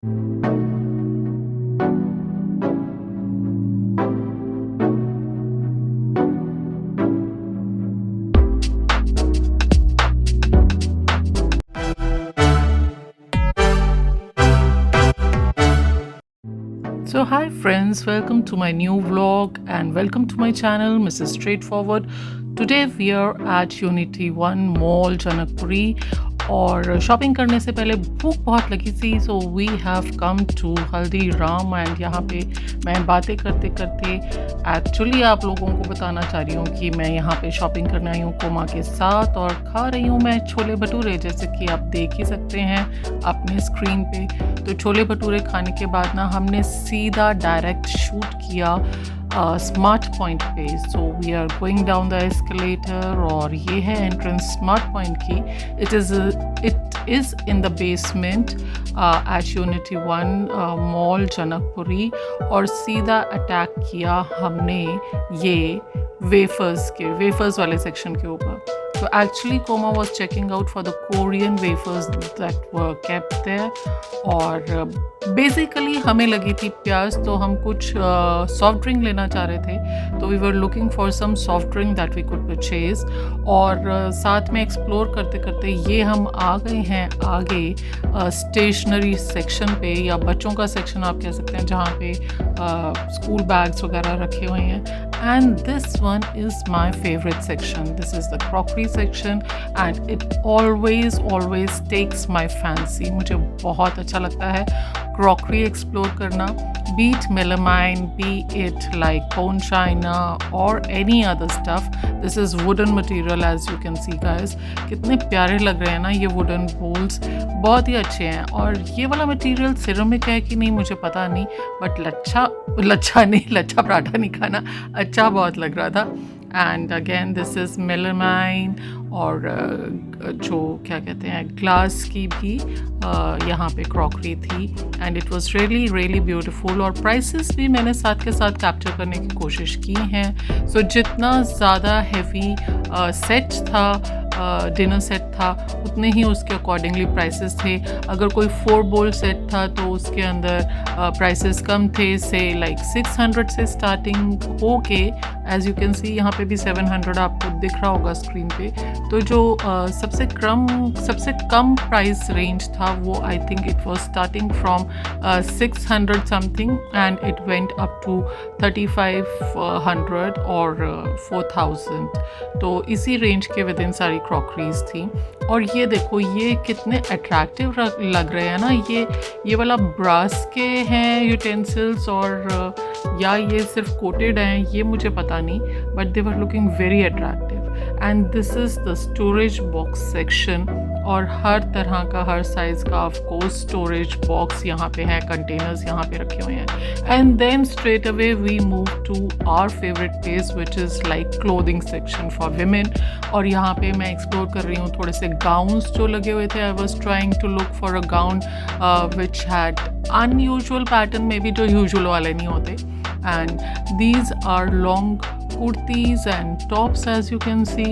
So hi friends, welcome to my new vlog and welcome to my channel Mrs. Straightforward. Today we are at Unity 1 Mall Janakpuri और shopping करने से पहले भूख बहुत लगी थी, so we have come to Haldiram and यहाँ पे मैं बातें करते करते एक्चुअली आप लोगों को बताना चाह रही हूँ कि मैं यहाँ पे शॉपिंग करने आई हूँ कोमा के साथ और खा रही हूँ मैं छोले भटूरे, जैसे कि आप देख ही सकते हैं अपने स्क्रीन पे। तो छोले भटूरे खाने के बाद ना हमने सीधा डायरेक्ट शूट किया स्मार्ट पॉइंट पे। So we are going down the escalator और ये है एंट्रेंस स्मार्ट पॉइंट की। It is in the basement at Unity 1 Mall Janakpuri और सीधा अटैक किया हमने ये वेफर्स वाले सेक्शन के ऊपर। So actually Koma was checking out for the Korean wafers that were kept there और बेसिकली हमें लगी थी प्यास, तो हम कुछ सॉफ्ट ड्रिंक लेना चाह रहे थे, तो we were looking for some soft drink that we could purchase. और साथ में एक्सप्लोर करते करते ये हम आ गए हैं आगे स्टेशनरी सेक्शन पे, या बच्चों का सेक्शन आप कह सकते हैं, जहाँ पे स्कूल बैग्स वगैरह रखे हुए हैं। And this one is my favourite section, this is the crockery section and it always takes my fancy. मुझे बहुत अच्छा लगता है क्रॉकरी एक्सप्लोर करना, be it melamine, be it like bone china और any other stuff. This is wooden material as you can see guys. कितने प्यारे लग रहे हैं ना ये वुडन बोल्स, बहुत ही अच्छे हैं। और ये वाला मटेरियल सिरेमिक है कि नहीं मुझे पता नहीं, बट लच्छा पराठा नहीं खाना, अच्छा बहुत लग रहा था। And again this is melamine और जो क्या कहते हैं ग्लास की भी यहाँ पे क्रॉकरी थी and it was really beautiful. और प्राइसेस भी मैंने साथ के साथ कैप्चर करने की कोशिश की हैं। सो जितना ज़्यादा हैवी सेट था, डिनर सेट था, उतने ही उसके अकॉर्डिंगली प्राइसेस थे। अगर कोई 4 बोल सेट था तो उसके अंदर प्राइसेस कम थे, से लाइक 600 से स्टार्टिंग हो के एज यू कैन सी यहाँ पे भी 700 आपको दिख रहा होगा स्क्रीन पे। तो जो सबसे कम प्राइस रेंज था वो I think it was starting from 600 something and it went up to 3500 और 4000। तो इसी रेंज के विद इन सारी क्रॉकरीज थी। और ये देखो ये कितने अट्रैक्टिव लग रहे हैं ना, ये वाला ब्रास के हैं यूटेंसिल्स और या ये सिर्फ कोटेड हैं ये मुझे पता नहीं, but they were looking very attractive. And this is the storage box section और हर तरह का, हर साइज़ का ऑफ कोर्स स्टोरेज बॉक्स यहाँ पे है, कंटेनर्स यहाँ पे रखे हुए हैं। And then straight away we move to our favourite place which is like clothing section for women. और यहाँ पे मैं एक्सप्लोर कर रही हूँ थोड़े से गाउन्स जो लगे हुए थे। I was trying to look for a gown which had unusual pattern, maybe जो यूजुअल वाले नहीं होते। And these are long kurtis and tops as you can see.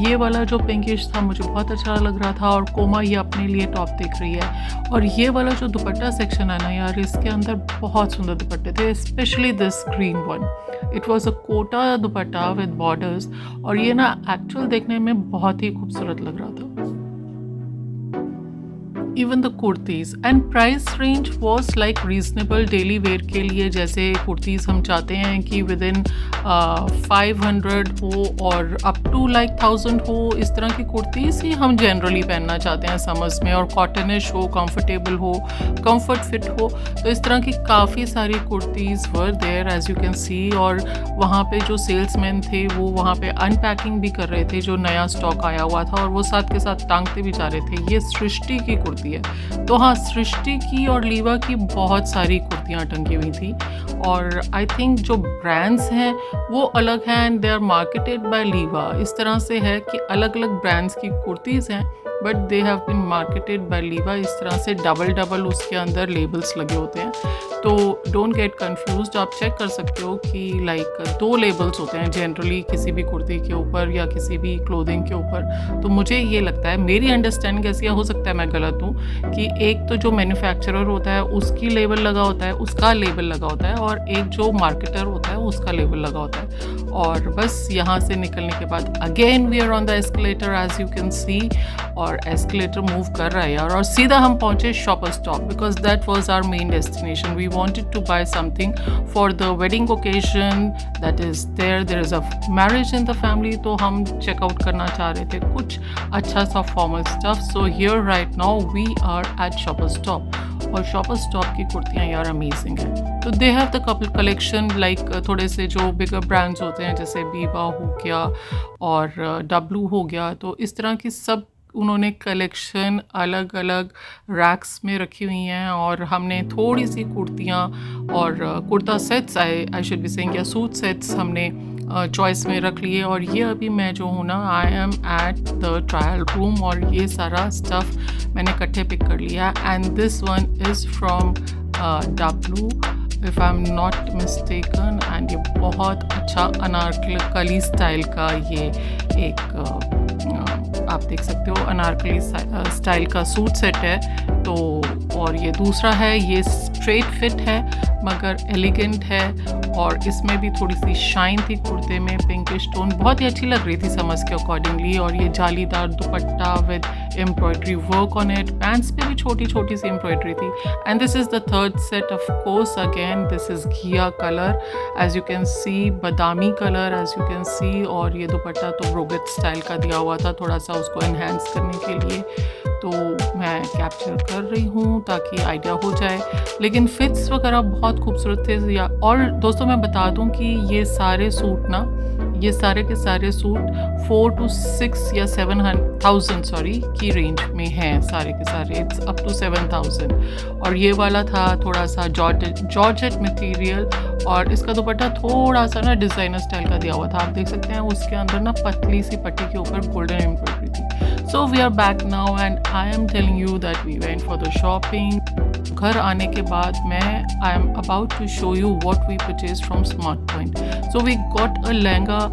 ये वाला जो पिंकिश था मुझे बहुत अच्छा लग रहा था और कोमा ये अपने लिए टॉप देख रही है। और ये वाला जो दुपट्टा सेक्शन है ना यार, इसके अंदर बहुत सुंदर दुपट्टे थे, specially this green one. It was a Kota dupatta with borders और ये ना एक्चुअल देखने में बहुत ही खूबसूरत लग रहा था। Even the kurtis and price range was like reasonable daily wear के लिए। जैसे कुर्तीज़ हम चाहते हैं कि विद इन 500 हो और अप टू लाइक 1000 हो, इस तरह की कुर्तीज़ ही हम जनरली पहनना चाहते हैं समर्स में, और कॉटनिश हो, कंफर्टेबल हो, कंफर्ट फिट हो। तो इस तरह की काफ़ी सारी kurtis were there as you can see. और वहाँ पे जो सेल्समैन थे वो वहाँ पे अनपैकिंग भी कर रहे थे जो नया स्टॉक आया हुआ था, और वो साथ के साथ टांगते भी जा रहे थे। ये सृष्टि की कुर्ती है। तो हाँ, सृष्टि की और लीवा की बहुत सारी कुर्तियाँ टंगी हुई थी और आई थिंक जो ब्रांड्स हैं वो अलग हैं and they are marketed by Liva. इस तरह से है कि अलग अलग ब्रांड्स की कुर्तीज़ हैं but they have been marketed by Liva. इस तरह से डबल डबल उसके अंदर लेबल्स लगे होते हैं, तो डोंट गेट कंफ्यूज्ड। आप चेक कर सकते हो कि लाइक 2 लेबल्स होते हैं जनरली किसी भी कुर्ती के ऊपर या किसी भी क्लोथिंग के ऊपर। तो मुझे ये लगता है, मेरी अंडरस्टैंडिंग ऐसी हो सकता है मैं गलत हूँ, कि एक तो जो मैन्युफैक्चरर होता है उसकी लेबल लगा होता है, उसका लेबल लगा होता है, और एक जो मार्केटर होता है उसका लेबल लगा होता है। और बस यहाँ से निकलने के बाद again we are on the escalator as you can see, और एस्केलेटर मूव कर रहा है यार, और सीधा हम पहुँचे Shoppers Stop because that was our main destination. We wanted to buy something for the wedding occasion that is there is a marriage in the family, तो हम check out करना चाह रहे थे कुछ अच्छा सा formal stuff। so here right now we are at Shoppers Stop, और Shoppers Stop की कुर्तियाँ यार अमेजिंग है। तो they have the couple collection like थोड़े से जो बिगर ब्रांड्स होते हैं जैसे बीबा हो गया और डब्लू हो गया, तो इस तरह की सब उन्होंने कलेक्शन अलग अलग रैक्स में रखी हुई हैं। और हमने थोड़ी सी कुर्तियाँ और kurta sets I should be saying या सूट सेट्स हमने चॉइस में रख लिए। और ये अभी मैं जो हूँ ना, I am at the trial room, और ये सारा स्टफ़ मैंने इकट्ठे पिक कर लिया। And this one is from W if I am not mistaken, and ये बहुत अच्छा अनारकली स्टाइल का ये एक आप देख सकते हो अनारकली स्टाइल का सूट सेट है। तो और ये दूसरा है, ये स्ट्रेट फिट है मगर एलिगेंट है, और इसमें भी थोड़ी सी शाइन थी कुर्ते में, पिंकिश टोन, बहुत ही अच्छी लग रही थी समझ के अकॉर्डिंगली। और ये जालीदार dupatta with embroidery work on it, pants पे भी छोटी छोटी सी एम्ब्रॉयडरी थी। And this is the third set of course, again this is घिया colour as you can see, बादामी colour as you can see, और ये दुपट्टा तो ब्रोगेट स्टाइल का दिया हुआ था थोड़ा सा उसको एनहेंस करने के लिए, तो मैं कैप्चर कर रही हूँ ताकि आइडिया हो जाए। लेकिन फिट्स वगैरह बहुत खूबसूरत थे। और दोस्तों मैं बता दूँ कि ये सारे सूट ना, ये सारे के सारे सूट 4 to 6 या 7,000 की रेंज में हैं सारे के सारे, इट्स अप टू 7,000। और ये वाला था थोड़ा सा जॉर्जेट मटेरियल, और इसका दुपट्टा थोड़ा सा ना डिज़ाइनर स्टाइल का दिया हुआ था, आप देख सकते हैं उसके अंदर ना पतली सी पट्टी के ऊपर गोल्डन एम्ब्रॉयडरी थी। So we are back now and I am telling you that we went for the shopping. घर आने के बाद मैं I am about to show you what we purchase from Smart Point. So we got a lehenga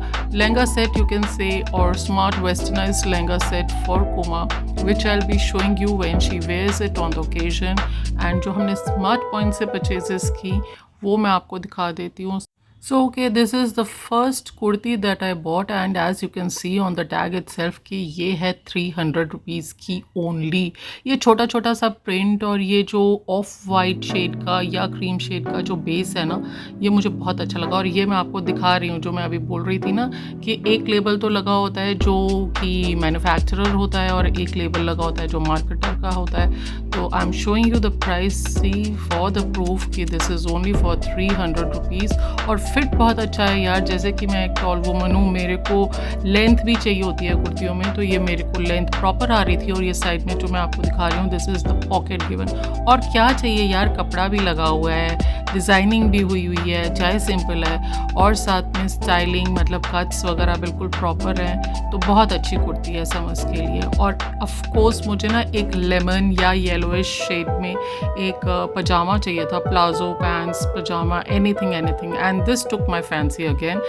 set you can say, or smart westernized lehenga set for Kuma, which I'll be showing you when she wears it on the occasion। and जो हमने smart point से purchases की वो मैं आपको दिखा देती हूँ। So okay, this is the first kurti that I bought, and as you can see on the tag itself कि ये है 300 रुपीज़ की ओनली। ये छोटा छोटा सा प्रिंट और ये जो ऑफ वाइट शेड का या क्रीम शेड का जो बेस है ना, ये मुझे बहुत अच्छा लगा। और ये मैं आपको दिखा रही हूँ जो मैं अभी बोल रही थी ना, कि एक लेबल तो लगा होता है जो कि मैन्युफैक्चरर होता है और एक लेबल लगा होता है जो मार्केटर का होता है। तो I am showing you the price see for the proof कि this is only for 300 rupees. और फिट बहुत अच्छा है यार, जैसे कि मैं एक टॉल वुमन हूँ, मेरे को लेंथ भी चाहिए होती है कुर्तियों में, तो ये मेरे को लेंथ प्रॉपर आ रही थी। और ये साइड में जो मैं आपको दिखा रही हूँ, this is the pocket given. और क्या चाहिए यार, कपड़ा भी लगा हुआ है, डिज़ाइनिंग भी हुई हुई है, चाहे सिंपल है, और साथ में स्टाइलिंग मतलब कट्स वगैरह बिल्कुल प्रॉपर हैं। तो बहुत अच्छी कुर्ती है समझ के लिए। और ऑफ कोर्स मुझे ना एक लेमन या येलोइश शेड में एक पजामा चाहिए था, palazzo pants pyjama, anything and this took my fancy again.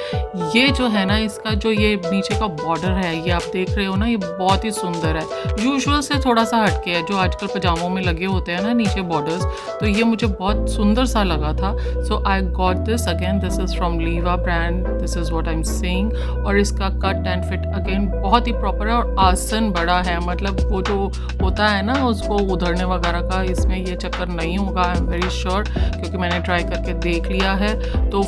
ये जो है ना, इसका जो ये नीचे का बॉर्डर है, ये आप देख रहे हो ना, ये बहुत ही सुंदर है, यूजुअल से थोड़ा सा हटके है जो आजकल पजामों में लगे होते हैं ना नीचे बॉर्डर्स, तो ये मुझे बहुत सुंदर सा लगा था। So I got this again, this is from Liva brand, this is what I am saying. और इसका कट एंड फिट अगेन बहुत ही प्रॉपर है, और आसन बड़ा है, मतलब वो जो होता है ना उसको उधरने वगैरह का, इसमें ये चक्कर नहीं होगा, आई एम वेरी श्योर, क्योंकि मैंने ट्राई करके देख लिया है। तो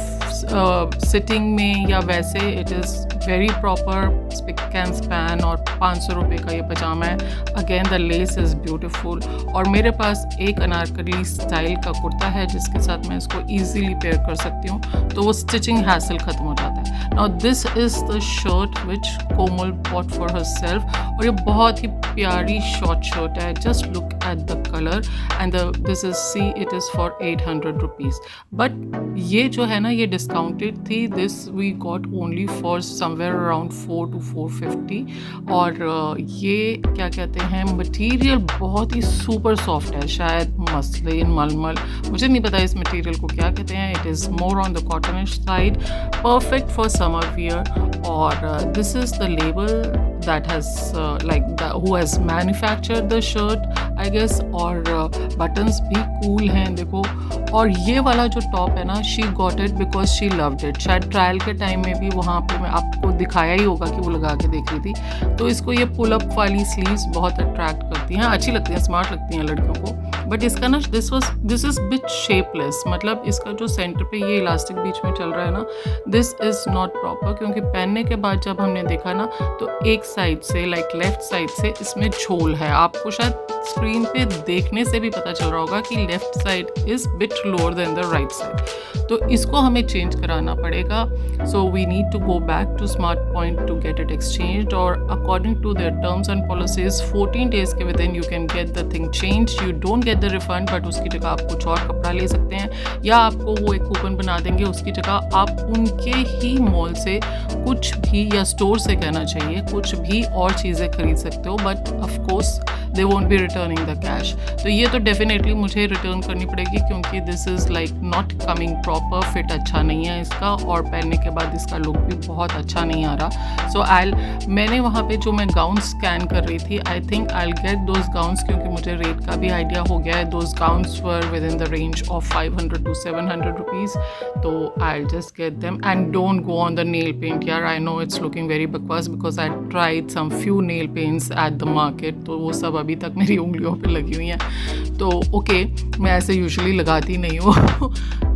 सिटिंग में या वैसे it is very proper, spick and span. और 500 रुपये का ये पजामा है। Again the less is beautiful. और मेरे पास एक अनारकली स्टाइल का कुर्ता है जिसके साथ मैं इसको ईजीली पेयर कर सकती हूँ, तो वो स्टिचिंग हैसल ख़त्म हो जाता है। Now this is the shirt which Komal bought for herself, और ये बहुत ही प्यारी शॉर्ट शर्ट है, just look at the color and this is, see, it is for 800 rupees. But ये जो है ना ये discounted थी. This we got only for somewhere around 4 to 450. और ये क्या कहते हैं, मटेरियल बहुत ही सुपर सॉफ्ट है, शायद मसलिन, मलमल, मुझे नहीं पता इस मटेरियल को क्या कहते हैं. It is more on the cottonish side, perfect for summer wear. और this is the label that has who has manufactured the shirt I guess. और buttons भी cool हैं देखो. और ये वाला जो टॉप है ना, she got it because she loved it. शायद ट्रायल के टाइम में भी वहाँ पे मैं आपको दिखाया ही होगा कि वो लगा के देख रही थी. तो इसको ये पुल अप वाली स्लीव्स बहुत अट्रैक्ट करती हैं, अच्छी लगती हैं, स्मार्ट लगती हैं लड़कियों को. बट इसका ना दिस इज़ बिट शेपलेस, मतलब इसका जो सेंटर पे ये इलास्टिक बीच में चल रहा है ना, दिस इज़ नॉट प्रॉपर. क्योंकि पहनने के बाद जब हमने देखा ना तो एक साइड से लेफ़्ट साइड से इसमें झोल है. आपको शायद स्क्रीन पे देखने से भी पता चल रहा होगा कि left side is bit lower than the right side. तो इसको हमें चेंज कराना पड़ेगा. So we need to go back to Smart Point to get it exchanged. और according to their terms and policies 14 days के within you can get the thing change. You don't get the refund, but उसकी जगह आप कुछ और कपड़ा ले सकते हैं, या आपको वो एक कूपन बना देंगे. उसकी जगह आप उनके ही मॉल से कुछ भी, या स्टोर से कहना चाहिए, कुछ भी और चीज़ें खरीद सकते हो. But of course they won't be returning the cash. तो ये तो डेफिनेटली मुझे रिटर्न करनी पड़ेगी, क्योंकि this is not coming proper. Fit अच्छा नहीं है इसका, और पहनने के बाद इसका लुक भी बहुत अच्छा नहीं आ रहा. सो मैंने वहाँ पे जो मैं गाउन स्कैन कर रही थी, I think I get those gowns, क्योंकि मुझे रेट का भी आइडिया हो गया है. Those gowns were within the range of 500 to 700 rupees. तो I just get them. And don't go on the nail paint यार. I know it's looking very बकवास because I tried some few nail paints at the market. तो वो सब अभी तक मेरी उंगलियों पे लगी हुई हैं. तो ओके, मैं ऐसे यूजुअली लगाती नहीं हूँ.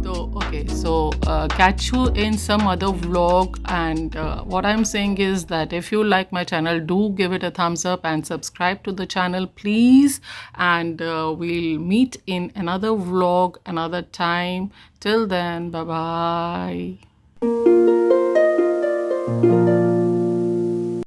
तो okay, so catch you in some other vlog. And what I'm saying is that if you like my channel, do give it a thumbs up and subscribe to the channel please. And we'll meet in another vlog another time. Till then, bye bye.